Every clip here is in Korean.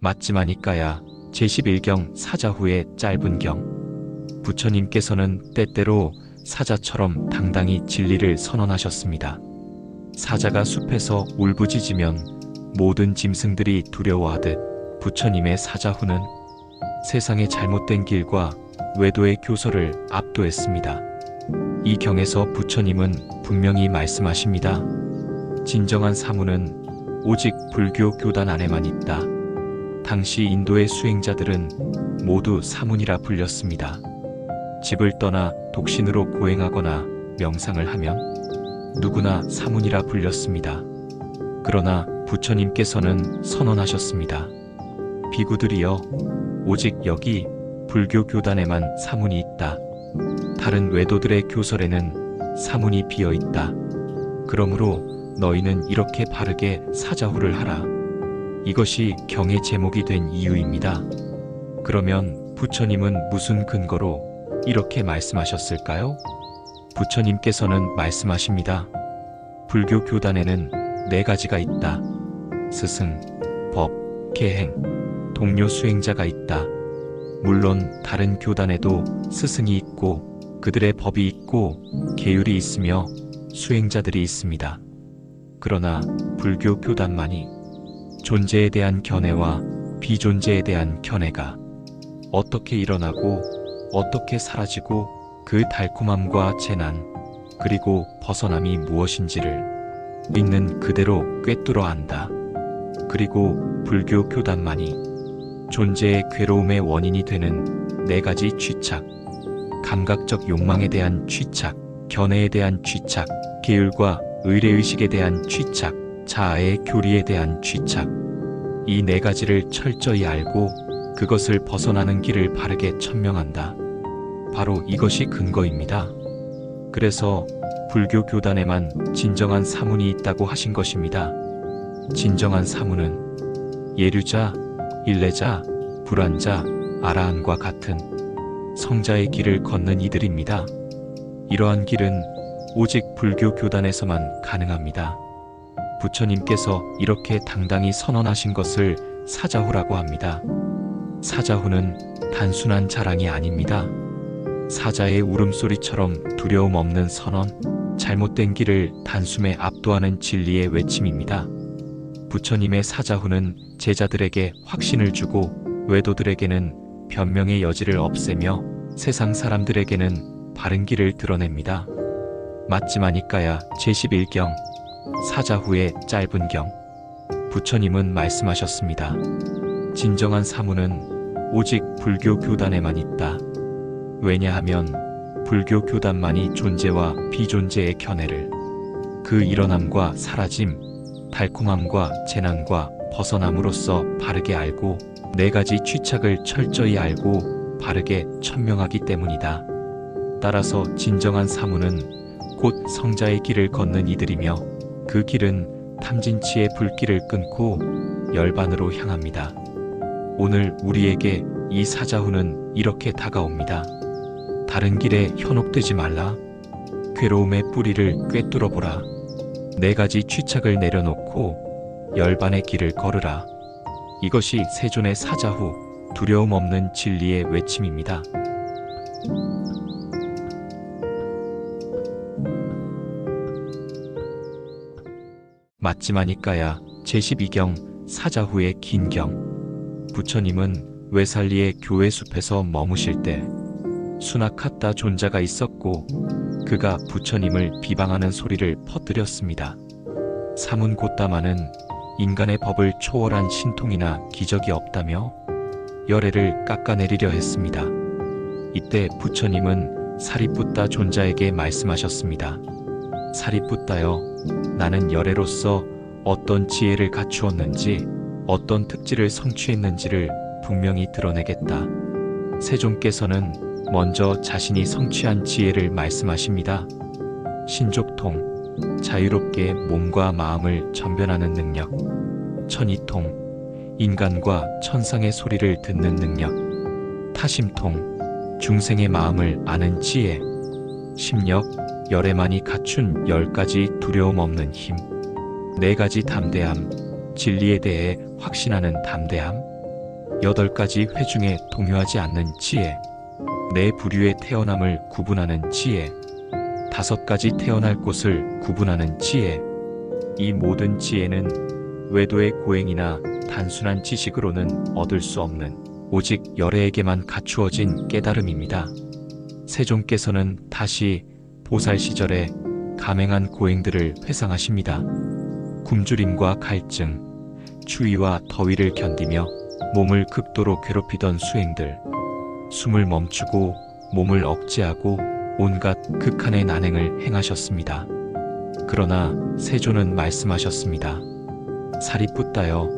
맞지마니까야 제11경 사자 후의 짧은 경. 부처님께서는 때때로 사자처럼 당당히 진리를 선언하셨습니다. 사자가 숲에서 울부짖으면 모든 짐승들이 두려워하듯 부처님의 사자 후는 세상의 잘못된 길과 외도의 교설을 압도했습니다. 이 경에서 부처님은 분명히 말씀하십니다. 진정한 사무는 오직 불교 교단 안에만 있다. 당시 인도의 수행자들은 모두 사문이라 불렸습니다. 집을 떠나 독신으로 고행하거나 명상을 하면 누구나 사문이라 불렸습니다. 그러나 부처님께서는 선언하셨습니다. 비구들이여, 오직 여기 불교 교단에만 사문이 있다. 다른 외도들의 교설에는 사문이 비어 있다. 그러므로 너희는 이렇게 바르게 사자후를 하라. 이것이 경의 제목이 된 이유입니다. 그러면 부처님은 무슨 근거로 이렇게 말씀하셨을까요? 부처님께서는 말씀하십니다. 불교 교단에는 4가지가 있다. 스승, 법, 계행, 동료 수행자가 있다. 물론 다른 교단에도 스승이 있고 그들의 법이 있고 계율이 있으며 수행자들이 있습니다. 그러나 불교 교단만이 존재에 대한 견해와 비존재에 대한 견해가 어떻게 일어나고 어떻게 사라지고 그 달콤함과 재난 그리고 벗어남이 무엇인지를 있는 그대로 꿰뚫어 안다. 그리고 불교 교단만이 존재의 괴로움의 원인이 되는 4가지 취착, 감각적 욕망에 대한 취착, 견해에 대한 취착, 계율과 의례의식에 대한 취착, 자아의 교리에 대한 취착, 이 4가지를 철저히 알고 그것을 벗어나는 길을 바르게 천명한다. 바로 이것이 근거입니다. 그래서 불교 교단에만 진정한 사문이 있다고 하신 것입니다. 진정한 사문은 예류자, 일례자, 불환자, 아라한과 같은 성자의 길을 걷는 이들입니다. 이러한 길은 오직 불교 교단에서만 가능합니다. 부처님께서 이렇게 당당히 선언하신 것을 사자후라고 합니다. 사자후는 단순한 자랑이 아닙니다. 사자의 울음소리처럼 두려움 없는 선언, 잘못된 길을 단숨에 압도하는 진리의 외침입니다. 부처님의 사자후는 제자들에게 확신을 주고 외도들에게는 변명의 여지를 없애며 세상 사람들에게는 바른 길을 드러냅니다. 맞지마니까야 제11경 사자후의 짧은 경. 부처님은 말씀하셨습니다. 진정한 사무는 오직 불교 교단에만 있다. 왜냐하면 불교 교단만이 존재와 비존재의 견해를, 그 일어남과 사라짐, 달콤함과 재난과 벗어남으로써 바르게 알고 4가지 취착을 철저히 알고 바르게 천명하기 때문이다. 따라서 진정한 사무는 곧 성자의 길을 걷는 이들이며 그 길은 탐진치의 불길을 끊고 열반으로 향합니다. 오늘 우리에게 이 사자후는 이렇게 다가옵니다. 다른 길에 현혹되지 말라. 괴로움의 뿌리를 꿰뚫어 보라. 4가지 취착을 내려놓고 열반의 길을 걸으라. 이것이 세존의 사자후, 두려움 없는 진리의 외침입니다. 맞지마니까야 제12경 사자후의 긴 경. 부처님은 외살리의 교회 숲에서 머무실 때 수나카타 존자가 있었고 그가 부처님을 비방하는 소리를 퍼뜨렸습니다. 사문 고따마는 인간의 법을 초월한 신통이나 기적이 없다며 열애를 깎아내리려 했습니다. 이때 부처님은 사리푸타 존자에게 말씀하셨습니다. 사리푸타여, 나는 열애로서 어떤 지혜를 갖추었는지 어떤 특질을 성취했는지를 분명히 드러내겠다. 세존께서는 먼저 자신이 성취한 지혜를 말씀하십니다. 신족통, 자유롭게 몸과 마음을 전변하는 능력. 천이통, 인간과 천상의 소리를 듣는 능력. 타심통, 중생의 마음을 아는 지혜. 심력, 열애만이 갖춘 10가지 두려움 없는 힘. 4가지 담대함, 진리에 대해 확신하는 담대함. 8가지 회 중에 동요하지 않는 지혜, 네 부류의 태어남을 구분하는 지혜, 5가지 태어날 곳을 구분하는 지혜. 이 모든 지혜는 외도의 고행이나 단순한 지식으로는 얻을 수 없는 오직 열애에게만 갖추어진 깨달음입니다. 세존께서는 다시 보살 시절에 감행한 고행들을 회상하십니다. 굶주림과 갈증, 추위와 더위를 견디며 몸을 극도로 괴롭히던 수행들, 숨을 멈추고 몸을 억제하고 온갖 극한의 난행을 행하셨습니다. 그러나 세존은 말씀하셨습니다. 사리푸tta여,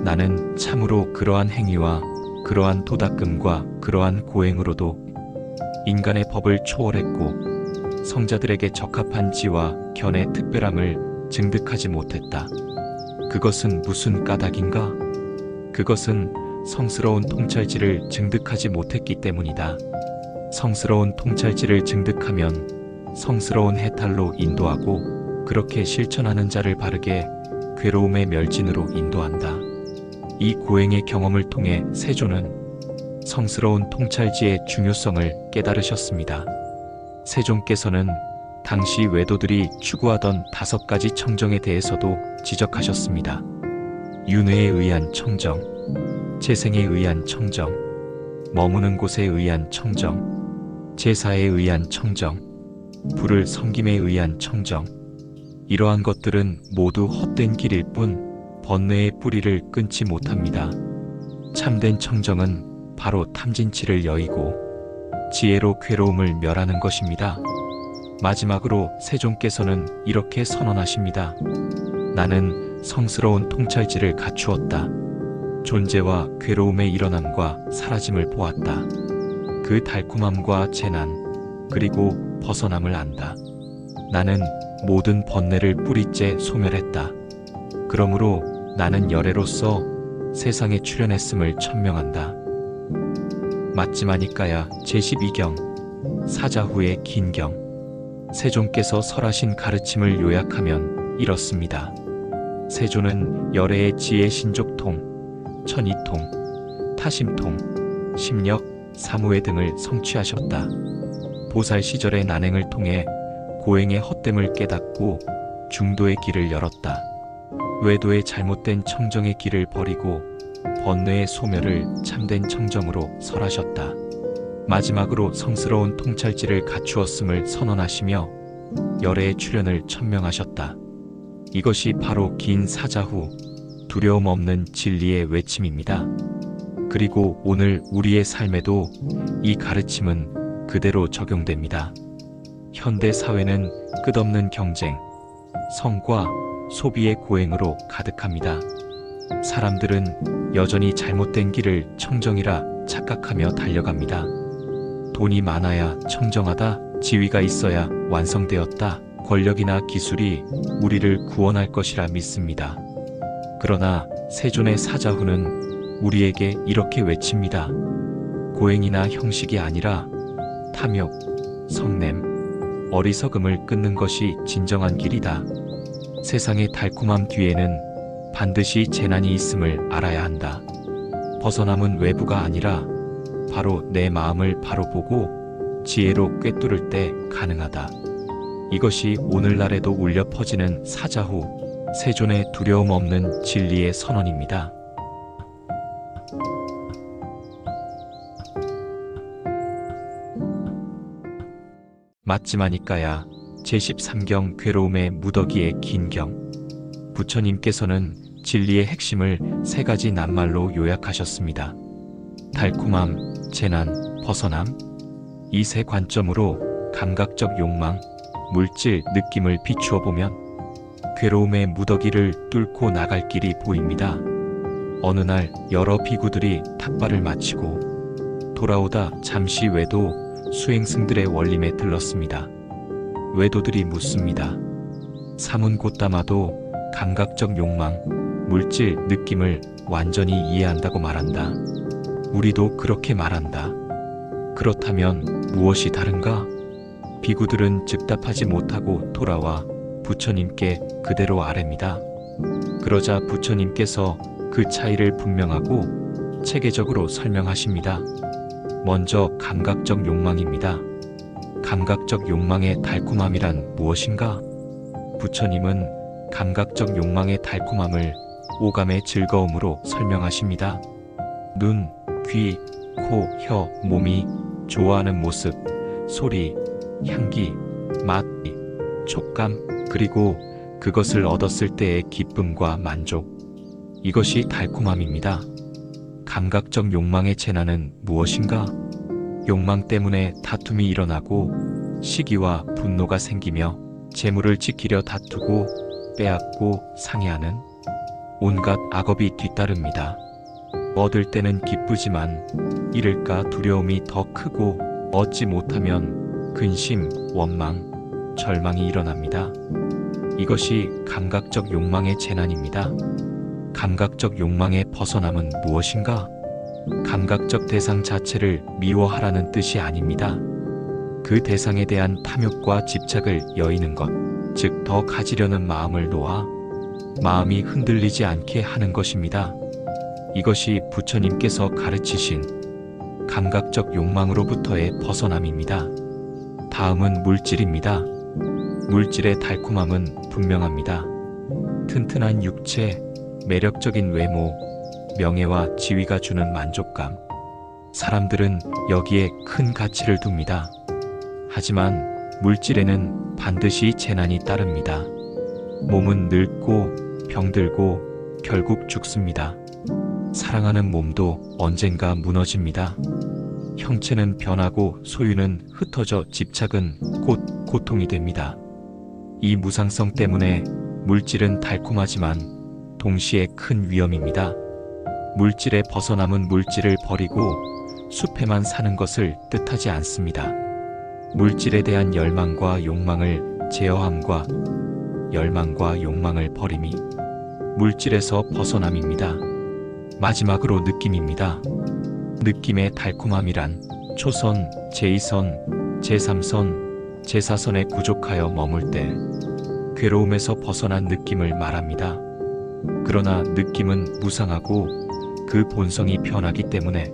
나는 참으로 그러한 행위와 그러한 도닦음과 그러한 고행으로도 인간의 법을 초월했고 성자들에게 적합한 지와 견의 특별함을 증득하지 못했다. 그것은 무슨 까닭인가? 그것은 성스러운 통찰지를 증득하지 못했기 때문이다. 성스러운 통찰지를 증득하면 성스러운 해탈로 인도하고 그렇게 실천하는 자를 바르게 괴로움의 멸진으로 인도한다. 이 고행의 경험을 통해 세존은 성스러운 통찰지의 중요성을 깨달으셨습니다. 세존께서는 당시 외도들이 추구하던 5가지 청정에 대해서도 지적하셨습니다. 윤회에 의한 청정, 재생에 의한 청정, 머무는 곳에 의한 청정, 제사에 의한 청정, 불을 섬김에 의한 청정. 이러한 것들은 모두 헛된 길일 뿐 번뇌의 뿌리를 끊지 못합니다. 참된 청정은 바로 탐진치를 여의고 지혜로 괴로움을 멸하는 것입니다. 마지막으로 세존께서는 이렇게 선언하십니다. 나는 성스러운 통찰지를 갖추었다. 존재와 괴로움의 일어남과 사라짐을 보았다. 그 달콤함과 재난, 그리고 벗어남을 안다. 나는 모든 번뇌를 뿌리째 소멸했다. 그러므로 나는 열애로서 세상에 출현했음을 천명한다. 맞지마니까야 제12경, 사자후의 긴경. 세존께서 설하신 가르침을 요약하면 이렇습니다. 세존은 열애의 지혜 신족통, 천이통, 타심통, 심력, 사무회 등을 성취하셨다. 보살 시절의 난행을 통해 고행의 헛됨을 깨닫고 중도의 길을 열었다. 외도의 잘못된 청정의 길을 버리고 번뇌의 소멸을 참된 청정으로 설하셨다. 마지막으로 성스러운 통찰지를 갖추었음을 선언하시며 열애의 출현을 천명하셨다. 이것이 바로 긴 사자후, 두려움 없는 진리의 외침입니다. 그리고 오늘 우리의 삶에도 이 가르침은 그대로 적용됩니다. 현대 사회는 끝없는 경쟁, 성과, 소비의 고행으로 가득합니다. 사람들은 여전히 잘못된 길을 청정이라 착각하며 달려갑니다. 돈이 많아야 청정하다, 지위가 있어야 완성되었다, 권력이나 기술이 우리를 구원할 것이라 믿습니다. 그러나 세존의 사자후는 우리에게 이렇게 외칩니다. 고행이나 형식이 아니라 탐욕, 성냄, 어리석음을 끊는 것이 진정한 길이다. 세상의 달콤함 뒤에는 반드시 재난이 있음을 알아야 한다. 벗어남은 외부가 아니라 바로 내 마음을 바로 보고 지혜로 꿰뚫을 때 가능하다. 이것이 오늘날에도 울려 퍼지는 사자후, 세존의 두려움 없는 진리의 선언입니다. 맞지마니까야 제13경 괴로움의 무더기의 긴경. 부처님께서는 진리의 핵심을 3가지 낱말로 요약하셨습니다. 달콤함, 재난, 벗어남. 이 3 관점으로 감각적 욕망, 물질, 느낌을 비추어 보면 괴로움의 무더기를 뚫고 나갈 길이 보입니다. 어느 날 여러 비구들이 탁발을 마치고 돌아오다 잠시 외도 수행승들의 원림에 들렀습니다. 외도들이 묻습니다. 삼은 곧담아도 감각적 욕망, 물질, 느낌을 완전히 이해한다고 말한다. 우리도 그렇게 말한다. 그렇다면 무엇이 다른가? 비구들은 즉답하지 못하고 돌아와 부처님께 그대로 아뢰니다. 그러자 부처님께서 그 차이를 분명하고 체계적으로 설명하십니다. 먼저 감각적 욕망입니다. 감각적 욕망의 달콤함이란 무엇인가? 부처님은 감각적 욕망의 달콤함을 오감의 즐거움으로 설명하십니다. 눈, 귀, 코, 혀, 몸이 좋아하는 모습, 소리, 향기, 맛, 촉감, 그리고 그것을 얻었을 때의 기쁨과 만족. 이것이 달콤함입니다. 감각적 욕망의 재난은 무엇인가? 욕망 때문에 다툼이 일어나고 시기와 분노가 생기며 재물을 지키려 다투고 빼앗고 상해하는 온갖 악업이 뒤따릅니다. 얻을 때는 기쁘지만 잃을까 두려움이 더 크고 얻지 못하면 근심, 원망, 절망이 일어납니다. 이것이 감각적 욕망의 재난입니다. 감각적 욕망의 벗어남은 무엇인가? 감각적 대상 자체를 미워하라는 뜻이 아닙니다. 그 대상에 대한 탐욕과 집착을 여의는 것, 즉 더 가지려는 마음을 놓아 마음이 흔들리지 않게 하는 것입니다. 이것이 부처님께서 가르치신 감각적 욕망으로부터의 벗어남입니다. 다음은 물질입니다. 물질의 달콤함은 분명합니다. 튼튼한 육체, 매력적인 외모, 명예와 지위가 주는 만족감. 사람들은 여기에 큰 가치를 둡니다. 하지만 물질에는 반드시 재난이 따릅니다. 몸은 늙고 병들고 결국 죽습니다. 사랑하는 몸도 언젠가 무너집니다. 형체는 변하고 소유는 흩어져 집착은 곧 고통이 됩니다. 이 무상성 때문에 물질은 달콤하지만 동시에 큰 위험입니다. 물질에 벗어남은 물질을 버리고 숲에만 사는 것을 뜻하지 않습니다. 물질에 대한 열망과 욕망을 제어함과 열망과 욕망을 버림이 물질에서 벗어남입니다. 마지막으로 느낌입니다. 느낌의 달콤함이란 초선, 제2선, 제3선, 제4선에 부족하여 머물 때 괴로움에서 벗어난 느낌을 말합니다. 그러나 느낌은 무상하고 그 본성이 변하기 때문에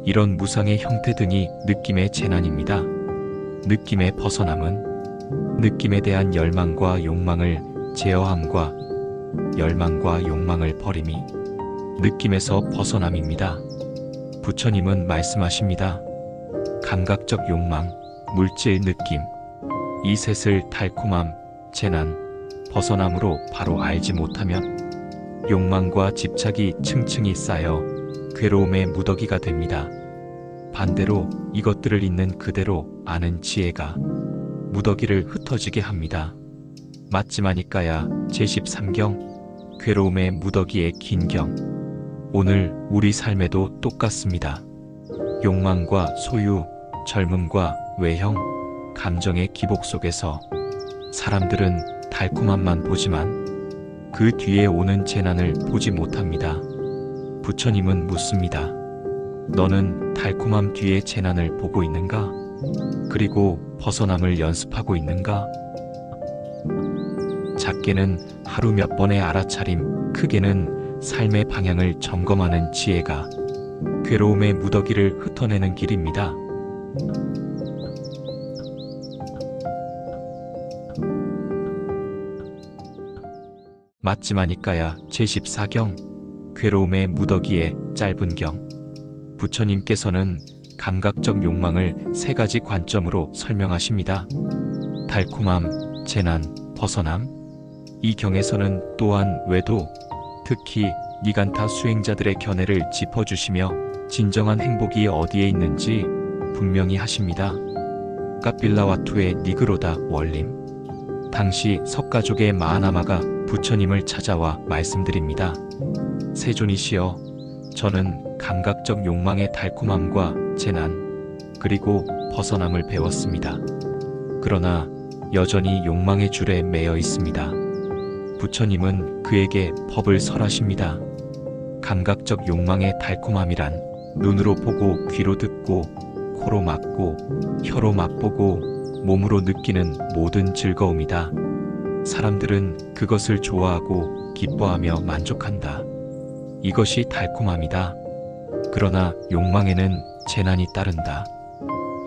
이런 무상의 형태 등이 느낌의 재난입니다. 느낌의 벗어남은 느낌에 대한 열망과 욕망을 제어함과 열망과 욕망을 버림이 느낌에서 벗어남입니다. 부처님은 말씀하십니다. 감각적 욕망, 물질 느낌, 이 셋을 달콤함, 재난, 벗어남으로 바로 알지 못하면 욕망과 집착이 층층이 쌓여 괴로움의 무더기가 됩니다. 반대로 이것들을 있는 그대로 아는 지혜가 무더기를 흩어지게 합니다. 맞지마니까야 제13경 괴로움의 무더기의 긴경. 오늘 우리 삶에도 똑같습니다. 욕망과 소유, 젊음과 외형, 감정의 기복 속에서 사람들은 달콤함만 보지만 그 뒤에 오는 재난을 보지 못합니다. 부처님은 묻습니다. 너는 달콤함 뒤의 재난을 보고 있는가? 그리고 벗어남을 연습하고 있는가? 작게는 하루 몇 번의 알아차림, 크게는 삶의 방향을 점검하는 지혜가 괴로움의 무더기를 흩어내는 길입니다. 맞지마니까야 제14경 괴로움의 무더기의 짧은 경. 부처님께서는 감각적 욕망을 세 가지 관점으로 설명하십니다. 달콤함, 재난, 벗어남. 이 경에서는 또한 외도, 특히 니간타 수행자들의 견해를 짚어주시며 진정한 행복이 어디에 있는지 분명히 하십니다. 까필라와투의 니그로다 원림. 당시 석가족의 마하나마가 부처님을 찾아와 말씀드립니다. 세존이시여, 저는 감각적 욕망의 달콤함과 재난, 그리고 벗어남을 배웠습니다. 그러나 여전히 욕망의 줄에 매여 있습니다. 부처님은 그에게 법을 설하십니다. 감각적 욕망의 달콤함이란 눈으로 보고 귀로 듣고 코로 맡고 혀로 맛보고 몸으로 느끼는 모든 즐거움이다. 사람들은 그것을 좋아하고 기뻐하며 만족한다. 이것이 달콤함이다. 그러나 욕망에는 재난이 따른다.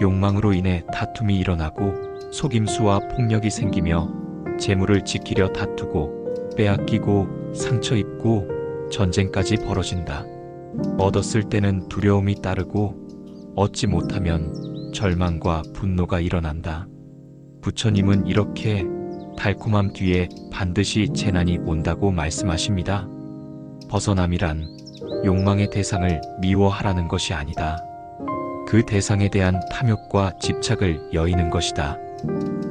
욕망으로 인해 다툼이 일어나고 속임수와 폭력이 생기며 재물을 지키려 다투고 빼앗기고 상처 입고 전쟁까지 벌어진다. 얻었을 때는 두려움이 따르고 얻지 못하면 절망과 분노가 일어난다. 부처님은 이렇게 달콤함 뒤에 반드시 재난이 온다고 말씀하십니다. 벗어남이란 욕망의 대상을 미워하라는 것이 아니다. 그 대상에 대한 탐욕과 집착을 여의는 것이다.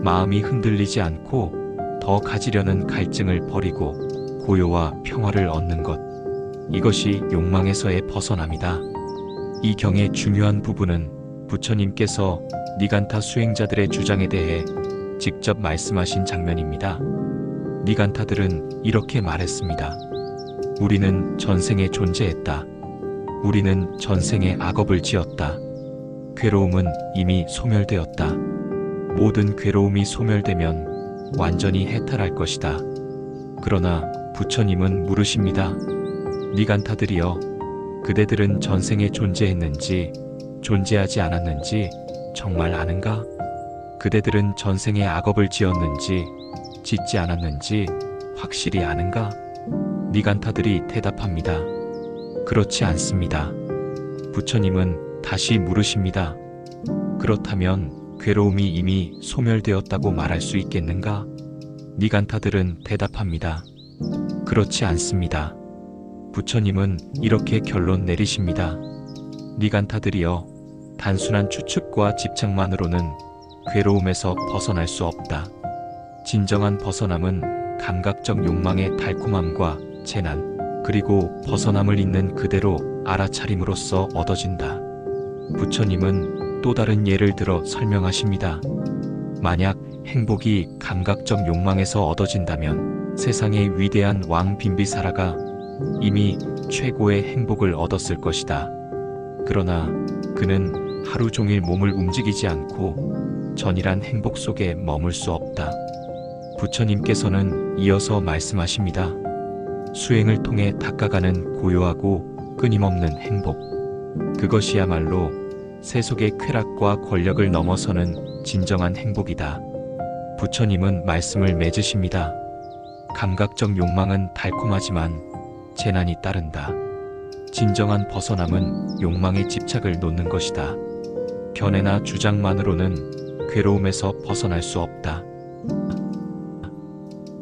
마음이 흔들리지 않고 더 가지려는 갈증을 버리고 고요와 평화를 얻는 것. 이것이 욕망에서의 벗어남이다. 이 경의 중요한 부분은 부처님께서 니간타 수행자들의 주장에 대해 직접 말씀하신 장면입니다. 니간타들은 이렇게 말했습니다. 우리는 전생에 존재했다. 우리는 전생에 악업을 지었다. 괴로움은 이미 소멸되었다. 모든 괴로움이 소멸되면 완전히 해탈할 것이다. 그러나 부처님은 물으십니다. 니간타들이여, 그대들은 전생에 존재했는지 존재하지 않았는지 정말 아는가? 그대들은 전생에 악업을 지었는지 짓지 않았는지 확실히 아는가? 니간타들이 대답합니다. 그렇지 않습니다. 부처님은 다시 물으십니다. 그렇다면 괴로움이 이미 소멸되었다고 말할 수 있겠는가? 니간타들은 대답합니다. 그렇지 않습니다. 부처님은 이렇게 결론 내리십니다. 니간타들이여, 단순한 추측과 집착만으로는 괴로움에서 벗어날 수 없다. 진정한 벗어남은 감각적 욕망의 달콤함과 재난, 그리고 벗어남을 있는 그대로 알아차림으로써 얻어진다. 부처님은 또 다른 예를 들어 설명하십니다. 만약 행복이 감각적 욕망에서 얻어진다면 세상의 위대한 왕 빈비사라가 이미 최고의 행복을 얻었을 것이다. 그러나 그는 하루 종일 몸을 움직이지 않고 전이란 행복 속에 머물 수 없다. 부처님께서는 이어서 말씀하십니다. 수행을 통해 닦아가는 고요하고 끊임없는 행복. 그것이야말로 세속의 쾌락과 권력을 넘어서는 진정한 행복이다. 부처님은 말씀을 맺으십니다. 감각적 욕망은 달콤하지만 재난이 따른다. 진정한 벗어남은 욕망의 집착을 놓는 것이다. 견해나 주장만으로는 괴로움에서 벗어날 수 없다.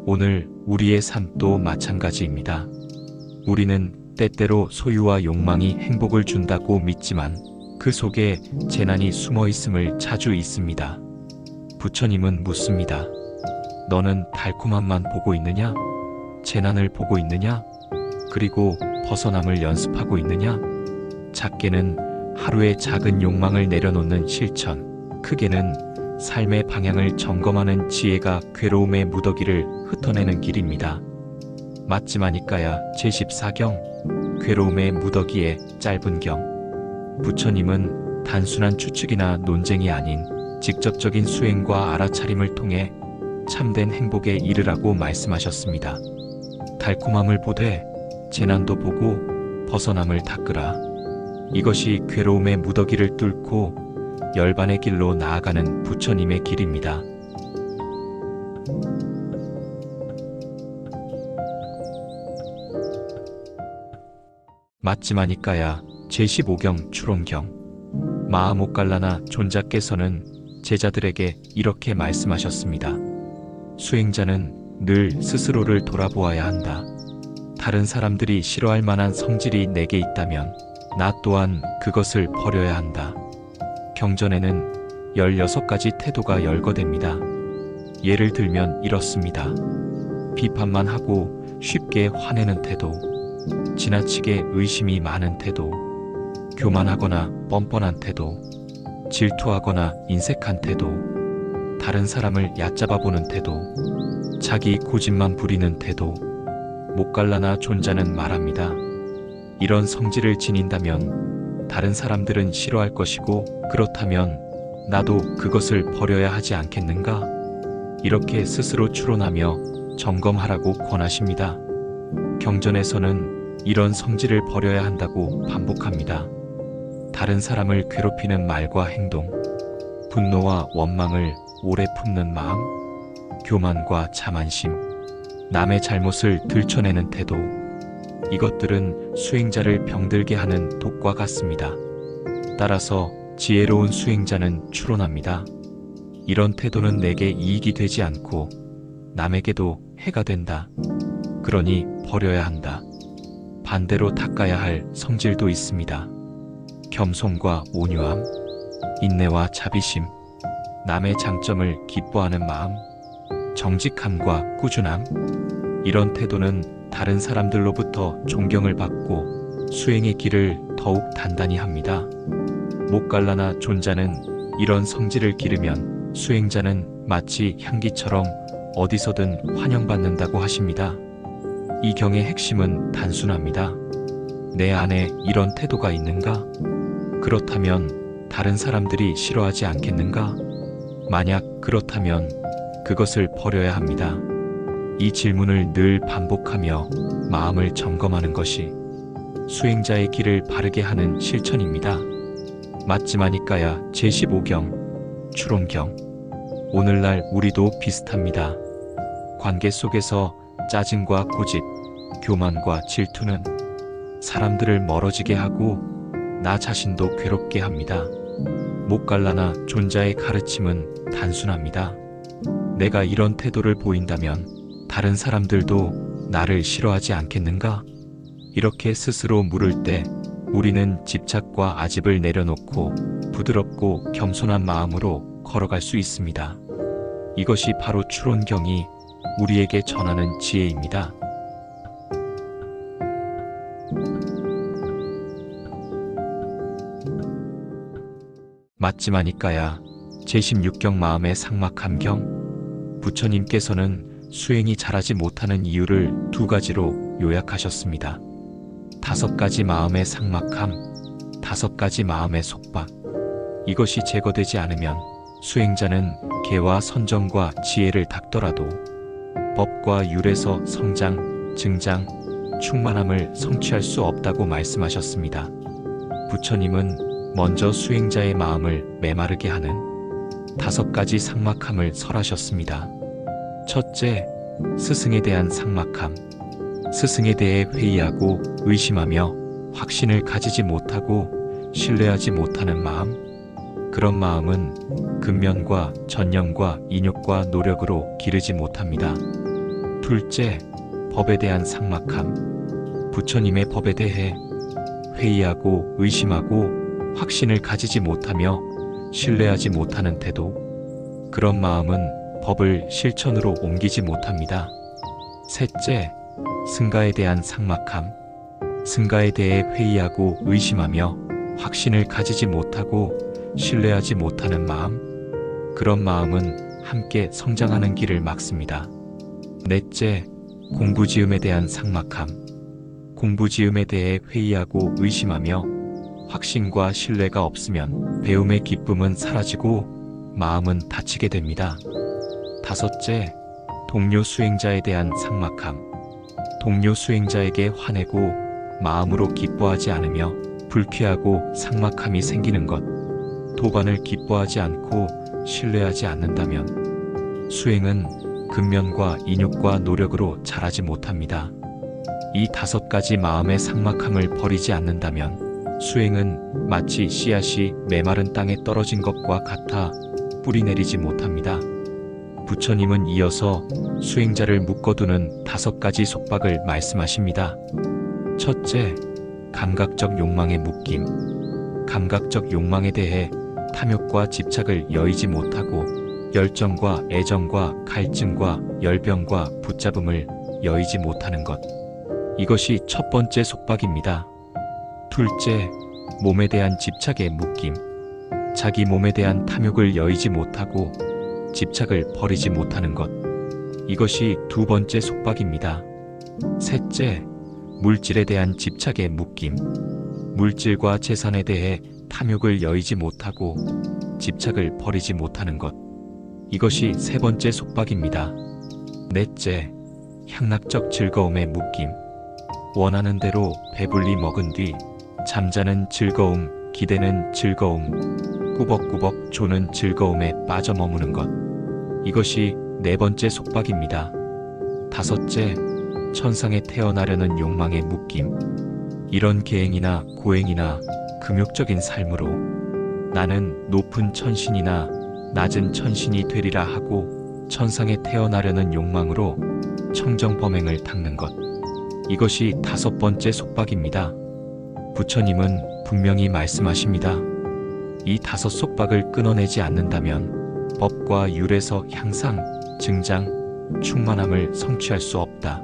오늘 우리의 삶도 마찬가지입니다. 우리는 때때로 소유와 욕망이 행복을 준다고 믿지만 그 속에 재난이 숨어 있음을 자주 잊습니다. 부처님은 묻습니다. 너는 달콤함만 보고 있느냐? 재난을 보고 있느냐? 그리고 벗어남을 연습하고 있느냐? 작게는 하루의 작은 욕망을 내려놓는 실천, 크게는 삶의 방향을 점검하는 지혜가 괴로움의 무더기를 흩어내는 길입니다. 맞지마니까야 제14경, 괴로움의 무더기의 짧은 경. 부처님은 단순한 추측이나 논쟁이 아닌 직접적인 수행과 알아차림을 통해 참된 행복에 이르라고 말씀하셨습니다. 달콤함을 보되 재난도 보고 벗어남을 닦으라. 이것이 괴로움의 무더기를 뚫고 열반의 길로 나아가는 부처님의 길입니다. 맞지마니까야 제15경 추론경. 마하모칼라나 존자께서는 제자들에게 이렇게 말씀하셨습니다. 수행자는 늘 스스로를 돌아보아야 한다. 다른 사람들이 싫어할 만한 성질이 내게 있다면 나 또한 그것을 버려야 한다. 경전에는 16가지 태도가 열거됩니다. 예를 들면 이렇습니다. 비판만 하고 쉽게 화내는 태도, 지나치게 의심이 많은 태도, 교만하거나 뻔뻔한 태도, 질투하거나 인색한 태도, 다른 사람을 얕잡아 보는 태도, 자기 고집만 부리는 태도. 모칼라나 존자는 말합니다. 이런 성질을 지닌다면 다른 사람들은 싫어할 것이고 그렇다면 나도 그것을 버려야 하지 않겠는가? 이렇게 스스로 추론하며 점검하라고 권하십니다. 경전에서는 이런 성질을 버려야 한다고 반복합니다. 다른 사람을 괴롭히는 말과 행동, 분노와 원망을 오래 품는 마음, 교만과 자만심, 남의 잘못을 들춰내는 태도, 이것들은 수행자를 병들게 하는 독과 같습니다. 따라서 지혜로운 수행자는 추론합니다. 이런 태도는 내게 이익이 되지 않고 남에게도 해가 된다. 그러니 버려야 한다. 반대로 닦아야 할 성질도 있습니다. 겸손과 온유함, 인내와 자비심, 남의 장점을 기뻐하는 마음, 정직함과 꾸준함, 이런 태도는 다른 사람들로부터 존경을 받고 수행의 길을 더욱 단단히 합니다. 목갈라나 존자는 이런 성질을 기르면 수행자는 마치 향기처럼 어디서든 환영받는다고 하십니다. 이 경의 핵심은 단순합니다. 내 안에 이런 태도가 있는가? 그렇다면 다른 사람들이 싫어하지 않겠는가? 만약 그렇다면 그것을 버려야 합니다. 이 질문을 늘 반복하며 마음을 점검하는 것이 수행자의 길을 바르게 하는 실천입니다. 맞지마니까야 제15경, 추론경. 오늘날 우리도 비슷합니다. 관계 속에서 짜증과 고집, 교만과 질투는 사람들을 멀어지게 하고 나 자신도 괴롭게 합니다. 목갈라나 존자의 가르침은 단순합니다. 내가 이런 태도를 보인다면 다른 사람들도 나를 싫어하지 않겠는가? 이렇게 스스로 물을 때 우리는 집착과 아집을 내려놓고 부드럽고 겸손한 마음으로 걸어갈 수 있습니다. 이것이 바로 추론경이 우리에게 전하는 지혜입니다. 맞지마니까야 제16경 마음의 삭막함경. 부처님께서는 수행이 잘하지 못하는 이유를 두 가지로 요약하셨습니다. 5가지 마음의 삭막함, 5가지 마음의 속박. 이것이 제거되지 않으면 수행자는 계와 선정과 지혜를 닦더라도 법과 율에서 성장, 증장, 충만함을 성취할 수 없다고 말씀하셨습니다. 부처님은 먼저 수행자의 마음을 메마르게 하는 5가지 삭막함을 설하셨습니다. 첫째, 스승에 대한 삭막함. 스승에 대해 회의하고 의심하며 확신을 가지지 못하고 신뢰하지 못하는 마음. 그런 마음은 근면과 전념과 인욕과 노력으로 기르지 못합니다. 둘째, 법에 대한 삭막함. 부처님의 법에 대해 회의하고 의심하고 확신을 가지지 못하며 신뢰하지 못하는 태도. 그런 마음은 법을 실천으로 옮기지 못합니다. 셋째, 승가에 대한 삭막함. 승가에 대해 회의하고 의심하며 확신을 가지지 못하고 신뢰하지 못하는 마음. 그런 마음은 함께 성장하는 길을 막습니다. 넷째, 공부지음에 대한 삭막함. 공부지음에 대해 회의하고 의심하며 확신과 신뢰가 없으면 배움의 기쁨은 사라지고 마음은 다치게 됩니다. 다섯째, 동료 수행자에 대한 삭막함. 동료 수행자에게 화내고 마음으로 기뻐하지 않으며 불쾌하고 삭막함이 생기는 것. 도반을 기뻐하지 않고 신뢰하지 않는다면 수행은 근면과 인욕과 노력으로 자라지 못합니다. 이 5가지 마음의 삭막함을 버리지 않는다면 수행은 마치 씨앗이 메마른 땅에 떨어진 것과 같아 뿌리 내리지 못합니다. 부처님은 이어서 수행자를 묶어두는 5가지 속박을 말씀하십니다. 첫째, 감각적 욕망의 묶임. 감각적 욕망에 대해 탐욕과 집착을 여의지 못하고 열정과 애정과 갈증과 열병과 붙잡음을 여의지 못하는 것. 이것이 첫 번째 속박입니다. 둘째, 몸에 대한 집착의 묶임. 자기 몸에 대한 탐욕을 여의지 못하고 집착을 버리지 못하는 것. 이것이 두 번째 속박입니다. 셋째, 물질에 대한 집착의 묶임. 물질과 재산에 대해 탐욕을 여의지 못하고 집착을 버리지 못하는 것. 이것이 세 번째 속박입니다. 넷째, 향락적 즐거움의 묶임. 원하는 대로 배불리 먹은 뒤 잠자는 즐거움, 기대는 즐거움, 꾸벅꾸벅 조는 즐거움에 빠져 머무는 것. 이것이 네 번째 속박입니다. 다섯째, 천상에 태어나려는 욕망의 묶임. 이런 계행이나 고행이나 금욕적인 삶으로 나는 높은 천신이나 낮은 천신이 되리라 하고 천상에 태어나려는 욕망으로 청정범행을 닦는 것. 이것이 다섯 번째 속박입니다. 부처님은 분명히 말씀하십니다. 이 다섯 속박을 끊어내지 않는다면 법과 율에서 향상, 증장, 충만함을 성취할 수 없다.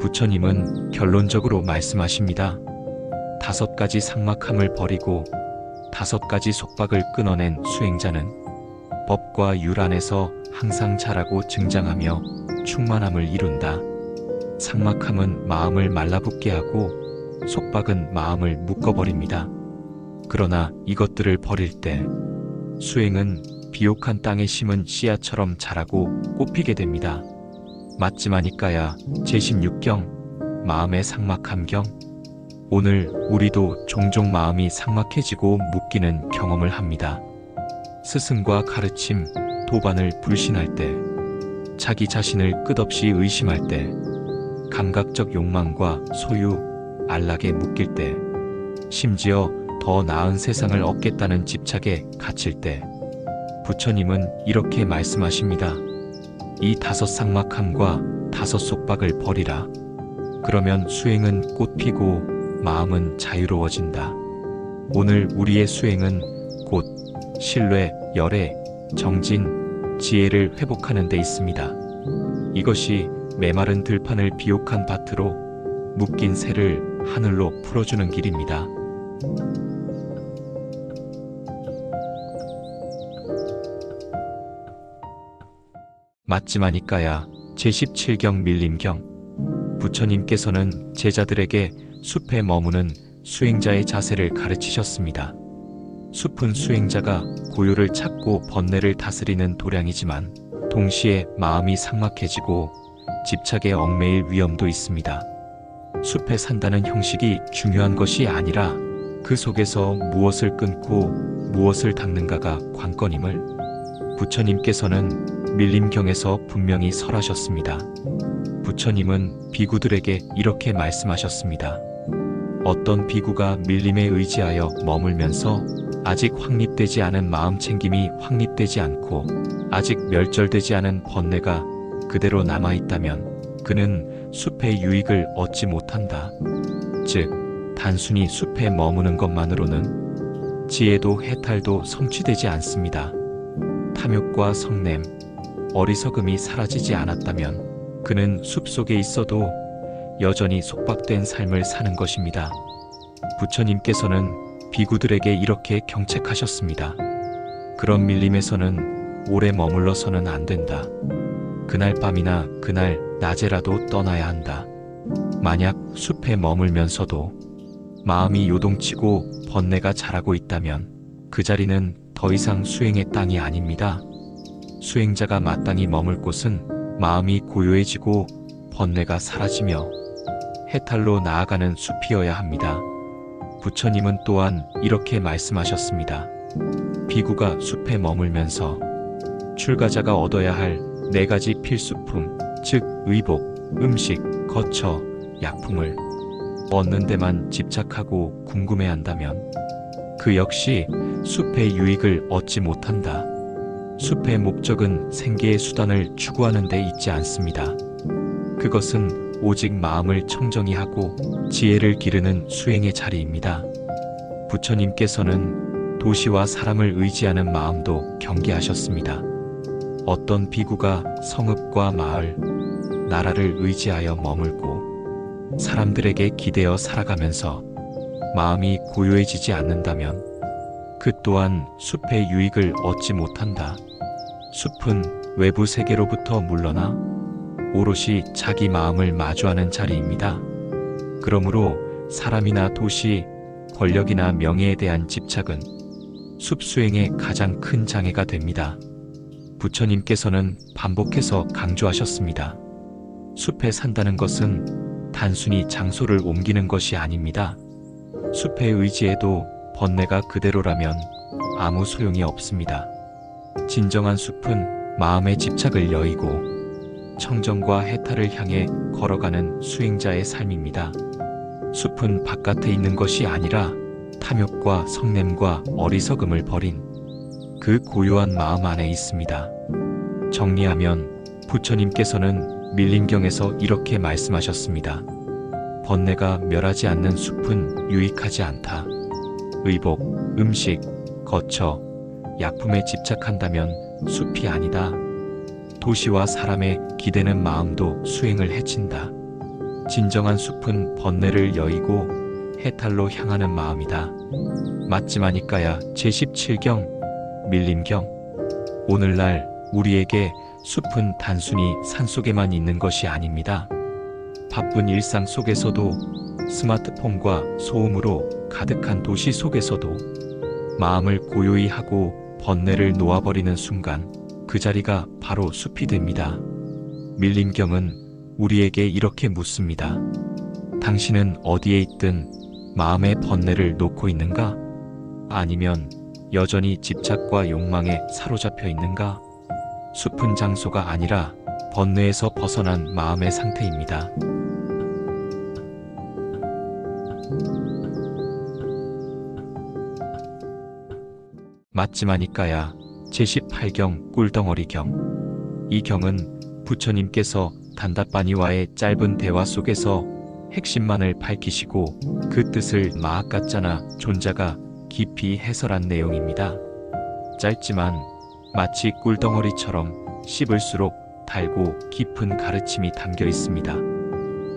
부처님은 결론적으로 말씀하십니다. 다섯 가지 삭막함을 버리고 다섯 가지 속박을 끊어낸 수행자는 법과 율 안에서 항상 자라고 증장하며 충만함을 이룬다. 삭막함은 마음을 말라붙게 하고 속박은 마음을 묶어버립니다. 그러나 이것들을 버릴 때 수행은 비옥한 땅에 심은 씨앗처럼 자라고 꽃피게 됩니다. 맞지마니까야 제16경 마음의 삭막함경. 오늘 우리도 종종 마음이 삭막해지고 묶이는 경험을 합니다. 스승과 가르침, 도반을 불신할 때, 자기 자신을 끝없이 의심할 때, 감각적 욕망과 소유, 안락에 묶일 때, 심지어 더 나은 세상을 얻겠다는 집착에 갇힐 때, 부처님은 이렇게 말씀하십니다. 이 다섯 삭막함과 다섯 속박을 버리라. 그러면 수행은 꽃피고 마음은 자유로워진다. 오늘 우리의 수행은 곧 신뢰, 열애, 정진, 지혜를 회복하는 데 있습니다. 이것이 메마른 들판을 비옥한 밭으로 묶인 새를 하늘로 풀어주는 길입니다. 맞지마니까야 제17경 밀림경. 부처님께서는 제자들에게 숲에 머무는 수행자의 자세를 가르치셨습니다. 숲은 수행자가 고요를 찾고 번뇌를 다스리는 도량이지만 동시에 마음이 삭막해지고 집착에 얽매일 위험도 있습니다. 숲에 산다는 형식이 중요한 것이 아니라 그 속에서 무엇을 끊고 무엇을 닦는가가 관건임을 부처님께서는 밀림경에서 분명히 설하셨습니다. 부처님은 비구들에게 이렇게 말씀하셨습니다. 어떤 비구가 밀림에 의지하여 머물면서 아직 확립되지 않은 마음 챙김이 확립되지 않고 아직 멸절되지 않은 번뇌가 그대로 남아있다면 그는 숲의 유익을 얻지 못한다. 즉, 단순히 숲에 머무는 것만으로는 지혜도 해탈도 성취되지 않습니다. 탐욕과 성냄, 어리석음이 사라지지 않았다면 그는 숲속에 있어도 여전히 속박된 삶을 사는 것입니다. 부처님께서는 비구들에게 이렇게 경책하셨습니다. 그런 밀림에서는 오래 머물러서는 안 된다. 그날 밤이나 그날 낮에라도 떠나야 한다. 만약 숲에 머물면서도 마음이 요동치고 번뇌가 자라고 있다면 그 자리는 더 이상 수행의 땅이 아닙니다. 수행자가 마땅히 머물 곳은 마음이 고요해지고 번뇌가 사라지며 해탈로 나아가는 숲이어야 합니다. 부처님은 또한 이렇게 말씀하셨습니다. 비구가 숲에 머물면서 출가자가 얻어야 할 네 가지 필수품, 즉 의복, 음식, 거처, 약품을 얻는 데만 집착하고 궁금해한다면 그 역시 숲의 유익을 얻지 못한다. 숲의 목적은 생계의 수단을 추구하는 데 있지 않습니다. 그것은 오직 마음을 청정히 하고 지혜를 기르는 수행의 자리입니다. 부처님께서는 도시와 사람을 의지하는 마음도 경계하셨습니다. 어떤 비구가 성읍과 마을, 나라를 의지하여 머물고 사람들에게 기대어 살아가면서 마음이 고요해지지 않는다면 그 또한 숲의 유익을 얻지 못한다. 숲은 외부 세계로부터 물러나 오롯이 자기 마음을 마주하는 자리입니다. 그러므로 사람이나 도시, 권력이나 명예에 대한 집착은 숲 수행의 가장 큰 장애가 됩니다. 부처님께서는 반복해서 강조하셨습니다. 숲에 산다는 것은 단순히 장소를 옮기는 것이 아닙니다. 숲의 의지에도 번뇌가 그대로라면 아무 소용이 없습니다. 진정한 숲은 마음의 집착을 여의고 청정과 해탈을 향해 걸어가는 수행자의 삶입니다. 숲은 바깥에 있는 것이 아니라 탐욕과 성냄과 어리석음을 버린 그 고요한 마음 안에 있습니다. 정리하면 부처님께서는 밀림경에서 이렇게 말씀하셨습니다. 번뇌가 멸하지 않는 숲은 유익하지 않다. 의복, 음식, 거처, 약품에 집착한다면 숲이 아니다. 도시와 사람의 기대는 마음도 수행을 해친다. 진정한 숲은 번뇌를 여의고 해탈로 향하는 마음이다. 맞지마니까야 제17경 밀림경. 오늘날 우리에게 숲은 단순히 산속에만 있는 것이 아닙니다. 바쁜 일상 속에서도, 스마트폰과 소음으로 가득한 도시 속에서도 마음을 고요히 하고 번뇌를 놓아버리는 순간 그 자리가 바로 숲이 됩니다. 밀림경은 우리에게 이렇게 묻습니다. 당신은 어디에 있든 마음의 번뇌를 놓고 있는가? 아니면 여전히 집착과 욕망에 사로잡혀 있는가? 숲은 장소가 아니라 번뇌에서 벗어난 마음의 상태입니다. 맞지마니까야 제18경 꿀덩어리경. 이 경은 부처님께서 단다빠니와의 짧은 대화 속에서 핵심만을 밝히시고 그 뜻을 마하카짜나 존자가 깊이 해설한 내용입니다. 짧지만 마치 꿀덩어리처럼 씹을수록 달고 깊은 가르침이 담겨 있습니다.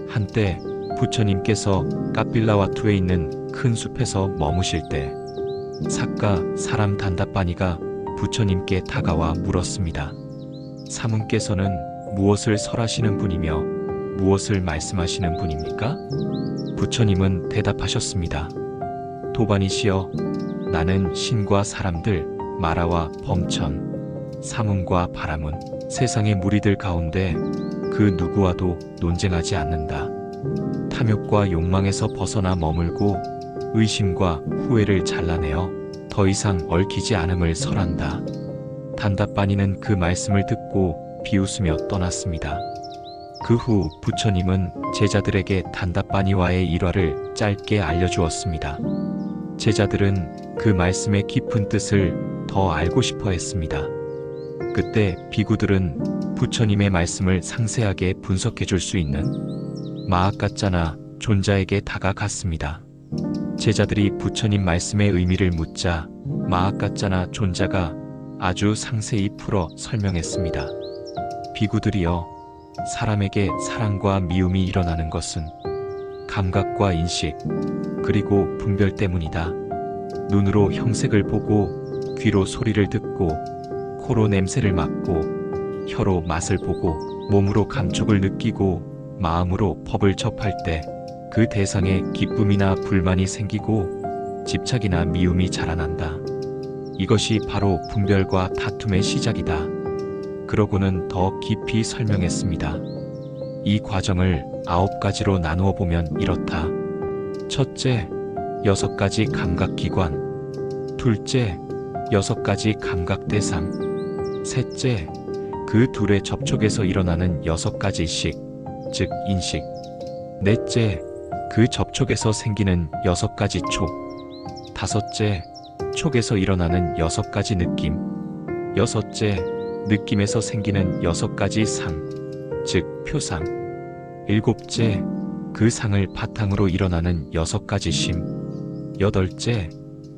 한때 부처님께서 카필라와투에 있는 큰 숲에서 머무실 때 사까 사람 단다빠니가 부처님께 다가와 물었습니다. 사문께서는 무엇을 설하시는 분이며 무엇을 말씀하시는 분입니까? 부처님은 대답하셨습니다. 도반이시여, 나는 신과 사람들, 마라와 범천, 사문과 바라문, 세상의 무리들 가운데 그 누구와도 논쟁하지 않는다. 탐욕과 욕망에서 벗어나 머물고 의심과 후회를 잘라내어 더 이상 얽히지 않음을 설한다. 단다빠니는 그 말씀을 듣고 비웃으며 떠났습니다. 그 후 부처님은 제자들에게 단다빠니와의 일화를 짧게 알려주었습니다. 제자들은 그 말씀의 깊은 뜻을 더 알고 싶어 했습니다. 그때 비구들은 부처님의 말씀을 상세하게 분석해 줄 수 있는 마하카짜나 존자에게 다가갔습니다. 제자들이 부처님 말씀의 의미를 묻자 마하카짜나 존자가 아주 상세히 풀어 설명했습니다. 비구들이여, 사람에게 사랑과 미움이 일어나는 것은 감각과 인식, 그리고 분별 때문이다. 눈으로 형색을 보고, 귀로 소리를 듣고, 코로 냄새를 맡고, 혀로 맛을 보고, 몸으로 감촉을 느끼고, 마음으로 법을 접할 때 그 대상에 기쁨이나 불만이 생기고 집착이나 미움이 자라난다. 이것이 바로 분별과 다툼의 시작이다. 그러고는 더 깊이 설명했습니다. 이 과정을 9가지로 나누어 보면 이렇다. 첫째, 6가지 감각기관. 둘째, 6가지 감각대상. 셋째, 그 둘의 접촉에서 일어나는 6가지씩, 즉 인식. 넷째, 그 접촉에서 생기는 6가지 촉. 다섯째, 촉에서 일어나는 6가지 느낌. 여섯째, 느낌에서 생기는 6가지 상, 즉 표상. 일곱째, 그 상을 바탕으로 일어나는 6가지 심. 여덟째,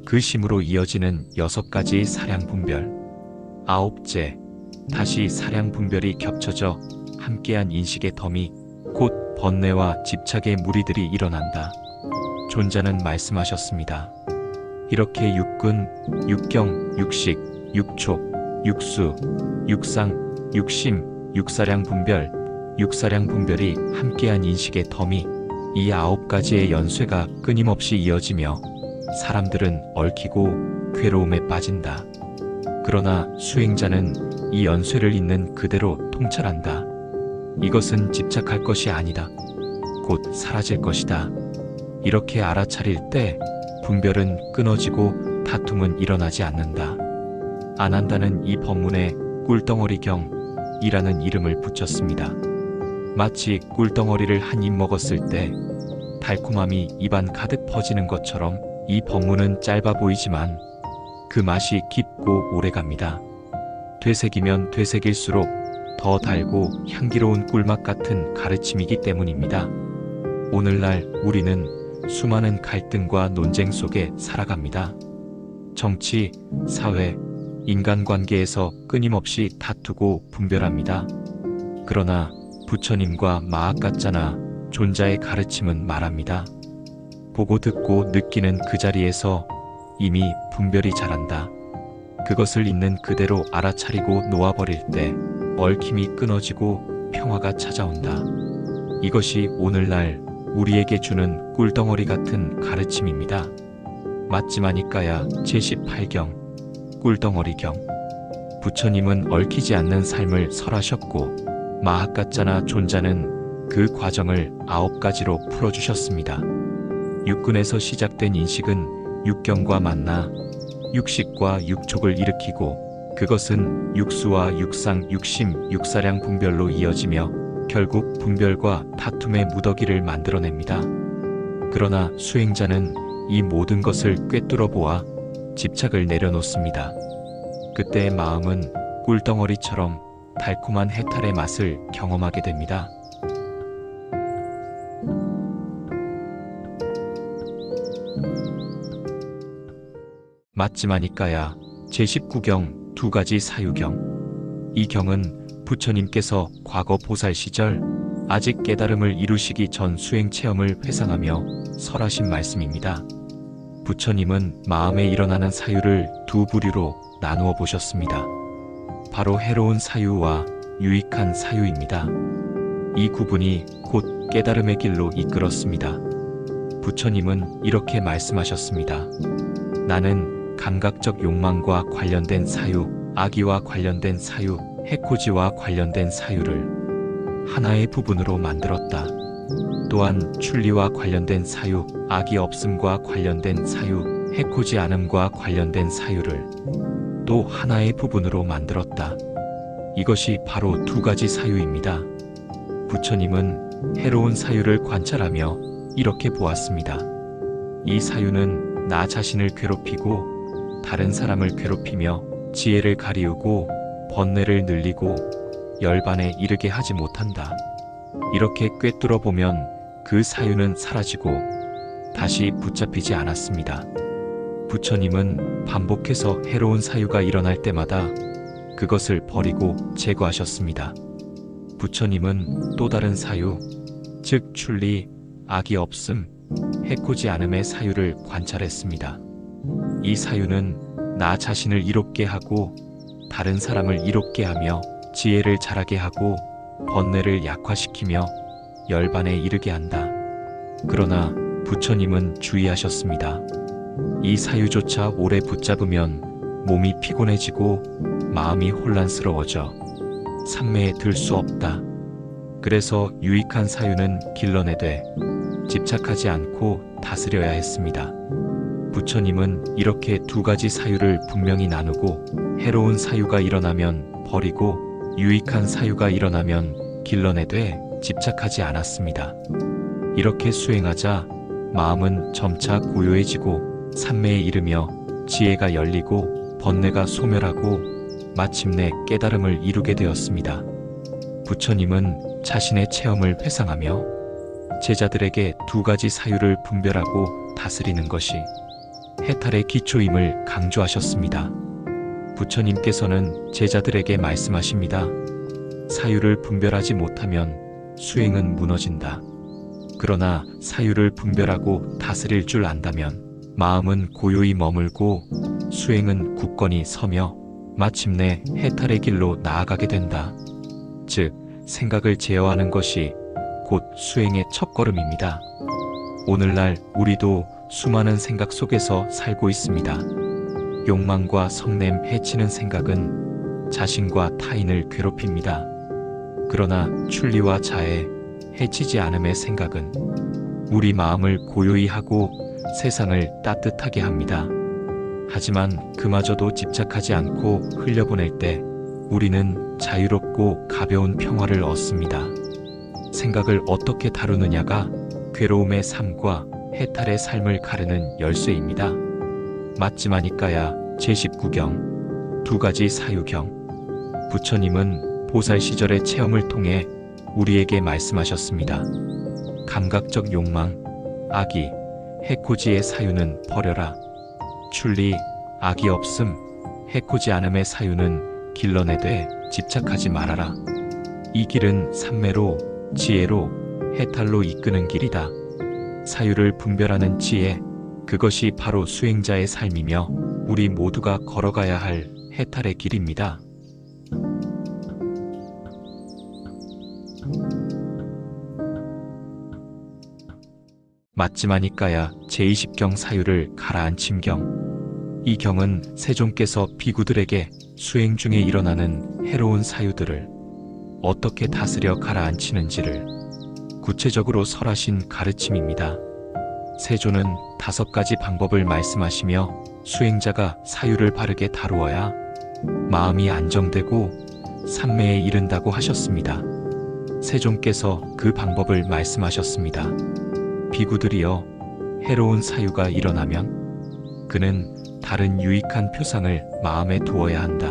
그 심으로 이어지는 6가지 사량분별. 아홉째, 다시 사량분별이 겹쳐져 함께한 인식의 덤이 곧 번뇌와 집착의 무리들이 일어난다. 존자는 말씀하셨습니다. 이렇게 육근, 육경, 육식, 육촉, 육수, 육상, 육심, 육사량 분별, 육사량 분별이 함께한 인식의 덤이 이 9가지의 연쇄가 끊임없이 이어지며 사람들은 얽히고 괴로움에 빠진다. 그러나 수행자는 이 연쇄를 있는 그대로 통찰한다. 이것은 집착할 것이 아니다. 곧 사라질 것이다. 이렇게 알아차릴 때 분별은 끊어지고 다툼은 일어나지 않는다. 안 한다는 이 법문에 꿀덩어리경이라는 이름을 붙였습니다. 마치 꿀덩어리를 한 입 먹었을 때 달콤함이 입안 가득 퍼지는 것처럼 이 법문은 짧아 보이지만 그 맛이 깊고 오래갑니다. 되새기면 되새길수록 더 달고 향기로운 꿀맛 같은 가르침이기 때문입니다. 오늘날 우리는 수많은 갈등과 논쟁 속에 살아갑니다. 정치, 사회, 인간관계에서 끊임없이 다투고 분별합니다. 그러나 부처님과 마하까짜나 존자의 가르침은 말합니다. 보고 듣고 느끼는 그 자리에서 이미 분별이 자란다. 그것을 있는 그대로 알아차리고 놓아버릴 때 얽힘이 끊어지고 평화가 찾아온다. 이것이 오늘날 우리에게 주는 꿀덩어리 같은 가르침입니다. 맞지마니까야 제18경 꿀덩어리경. 부처님은 얽히지 않는 삶을 설하셨고 마하까짜나 존자는 그 과정을 9가지로 풀어주셨습니다. 육근에서 시작된 인식은 육경과 만나 육식과 육촉을 일으키고 그것은 육수와 육상, 육심, 육사량 분별로 이어지며 결국 분별과 다툼의 무더기를 만들어냅니다. 그러나 수행자는 이 모든 것을 꿰뚫어 보아 집착을 내려놓습니다. 그때 마음은 꿀덩어리처럼 달콤한 해탈의 맛을 경험하게 됩니다. 맞지마니까야 제19경 2가지 사유경. 이 경은 부처님께서 과거 보살 시절 아직 깨달음을 이루시기 전 수행 체험을 회상하며 설하신 말씀입니다. 부처님은 마음에 일어나는 사유를 두 부류로 나누어 보셨습니다. 바로 해로운 사유와 유익한 사유입니다. 이 구분이 곧 깨달음의 길로 이끌었습니다. 부처님은 이렇게 말씀하셨습니다. 나는 감각적 욕망과 관련된 사유, 악의와 관련된 사유, 해코지와 관련된 사유를 하나의 부분으로 만들었다. 또한 출리와 관련된 사유, 악이 없음과 관련된 사유, 해코지 않음과 관련된 사유를 또 하나의 부분으로 만들었다. 이것이 바로 2가지 사유입니다. 부처님은 해로운 사유를 관찰하며 이렇게 보았습니다. 이 사유는 나 자신을 괴롭히고 다른 사람을 괴롭히며 지혜를 가리우고 번뇌를 늘리고 열반에 이르게 하지 못한다. 이렇게 꿰뚫어 보면 그 사유는 사라지고 다시 붙잡히지 않았습니다. 부처님은 반복해서 해로운 사유가 일어날 때마다 그것을 버리고 제거하셨습니다. 부처님은 또 다른 사유, 즉 출리, 악이 없음, 해코지 않음의 사유를 관찰했습니다. 이 사유는 나 자신을 이롭게 하고 다른 사람을 이롭게 하며 지혜를 자라게 하고 번뇌를 약화시키며 열반에 이르게 한다. 그러나 부처님은 주의하셨습니다. 이 사유조차 오래 붙잡으면 몸이 피곤해지고 마음이 혼란스러워져 삼매에 들 수 없다. 그래서 유익한 사유는 길러내되 집착하지 않고 다스려야 했습니다. 부처님은 이렇게 2가지 사유를 분명히 나누고 해로운 사유가 일어나면 버리고 유익한 사유가 일어나면 길러내되 집착하지 않았습니다. 이렇게 수행하자 마음은 점차 고요해지고 삼매에 이르며 지혜가 열리고 번뇌가 소멸하고 마침내 깨달음을 이루게 되었습니다. 부처님은 자신의 체험을 회상하며 제자들에게 2가지 사유를 분별하고 다스리는 것이 해탈의 기초임을 강조하셨습니다. 부처님께서는 제자들에게 말씀하십니다. 사유를 분별하지 못하면 수행은 무너진다. 그러나 사유를 분별하고 다스릴 줄 안다면 마음은 고요히 머물고 수행은 굳건히 서며 마침내 해탈의 길로 나아가게 된다. 즉, 생각을 제어하는 것이 곧 수행의 첫걸음입니다. 오늘날 우리도 수많은 생각 속에서 살고 있습니다. 욕망과 성냄 해치는 생각은 자신과 타인을 괴롭힙니다. 그러나 출리와 자애, 해치지 않음의 생각은 우리 마음을 고요히 하고 세상을 따뜻하게 합니다. 하지만 그마저도 집착하지 않고 흘려보낼 때 우리는 자유롭고 가벼운 평화를 얻습니다. 생각을 어떻게 다루느냐가 괴로움의 삶과 해탈의 삶을 가르는 열쇠입니다. 맞지마니까야 제19경 두 가지 사유경. 부처님은 보살 시절의 체험을 통해 우리에게 말씀하셨습니다. 감각적 욕망, 악의, 해코지의 사유는 버려라. 출리, 악이 없음, 해코지 않음의 사유는 길러내되 집착하지 말아라. 이 길은 삼매로, 지혜로, 해탈로 이끄는 길이다. 사유를 분별하는 지혜, 그것이 바로 수행자의 삶이며 우리 모두가 걸어가야 할 해탈의 길입니다. 맞지마니까야 제20경 사유를 가라앉힘 경. 이 경은 세존께서 비구들에게 수행 중에 일어나는 해로운 사유들을 어떻게 다스려 가라앉히는지를 구체적으로 설하신 가르침입니다. 세존은 5가지 방법을 말씀하시며 수행자가 사유를 바르게 다루어야 마음이 안정되고 삼매에 이른다고 하셨습니다. 세존께서 그 방법을 말씀하셨습니다. 비구들이여, 해로운 사유가 일어나면 그는 다른 유익한 표상을 마음에 두어야 한다.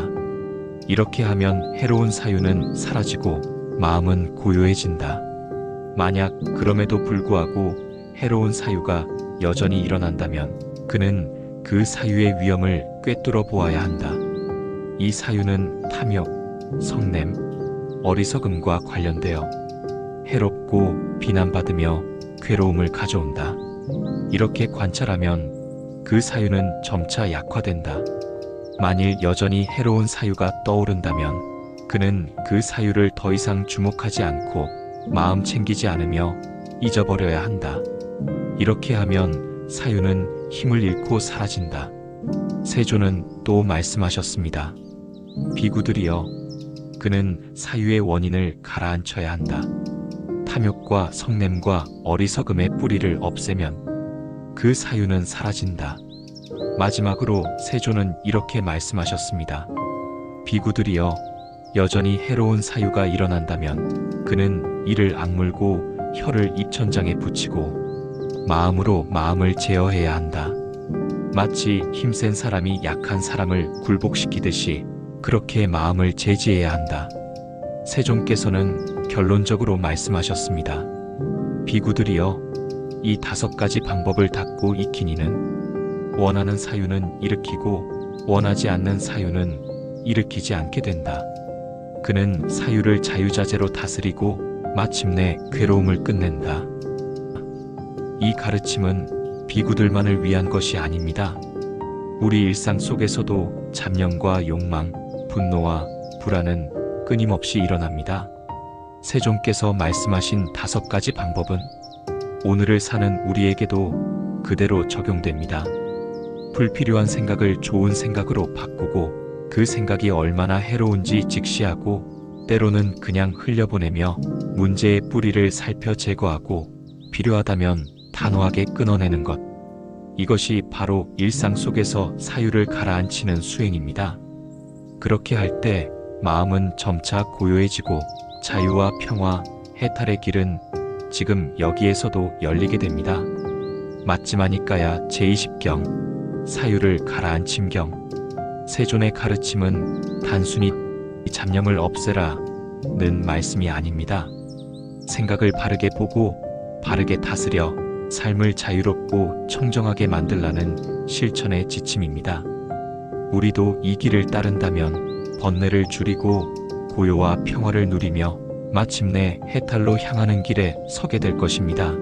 이렇게 하면 해로운 사유는 사라지고 마음은 고요해진다. 만약 그럼에도 불구하고 해로운 사유가 여전히 일어난다면 그는 그 사유의 위험을 꿰뚫어 보아야 한다. 이 사유는 탐욕, 성냄, 어리석음과 관련되어 해롭고 비난받으며 괴로움을 가져온다. 이렇게 관찰하면 그 사유는 점차 약화된다. 만일 여전히 해로운 사유가 떠오른다면 그는 그 사유를 더 이상 주목하지 않고 마음 챙기지 않으며 잊어버려야 한다. 이렇게 하면 사유는 힘을 잃고 사라진다. 세존은 또 말씀하셨습니다. 비구들이여, 그는 사유의 원인을 가라앉혀야 한다. 탐욕과 성냄과 어리석음의 뿌리를 없애면 그 사유는 사라진다. 마지막으로 세존은 이렇게 말씀하셨습니다. 비구들이여, 여전히 해로운 사유가 일어난다면 그는 이를 악물고 혀를 입천장에 붙이고 마음으로 마음을 제어해야 한다. 마치 힘센 사람이 약한 사람을 굴복시키듯이 그렇게 마음을 제지해야 한다. 세존께서는 결론적으로 말씀하셨습니다. 비구들이여, 이 5가지 방법을 닦고 익히니는 원하는 사유는 일으키고 원하지 않는 사유는 일으키지 않게 된다. 그는 사유를 자유자재로 다스리고 마침내 괴로움을 끝낸다. 이 가르침은 비구들만을 위한 것이 아닙니다. 우리 일상 속에서도 잡념과 욕망, 분노와 불안은 끊임없이 일어납니다. 세존께서 말씀하신 5가지 방법은 오늘을 사는 우리에게도 그대로 적용됩니다. 불필요한 생각을 좋은 생각으로 바꾸고 그 생각이 얼마나 해로운지 직시하고 때로는 그냥 흘려보내며 문제의 뿌리를 살펴 제거하고 필요하다면 단호하게 끊어내는 것. 이것이 바로 일상 속에서 사유를 가라앉히는 수행입니다. 그렇게 할 때 마음은 점차 고요해지고 자유와 평화, 해탈의 길은 지금 여기에서도 열리게 됩니다. 맞지마니까야 제20경 사유를 가라앉힘 경. 세존의 가르침은 단순히 잡념을 없애라는 말씀이 아닙니다. 생각을 바르게 보고 바르게 다스려 삶을 자유롭고 청정하게 만들라는 실천의 지침입니다. 우리도 이 길을 따른다면 번뇌를 줄이고 고요와 평화를 누리며 마침내 해탈로 향하는 길에 서게 될 것입니다.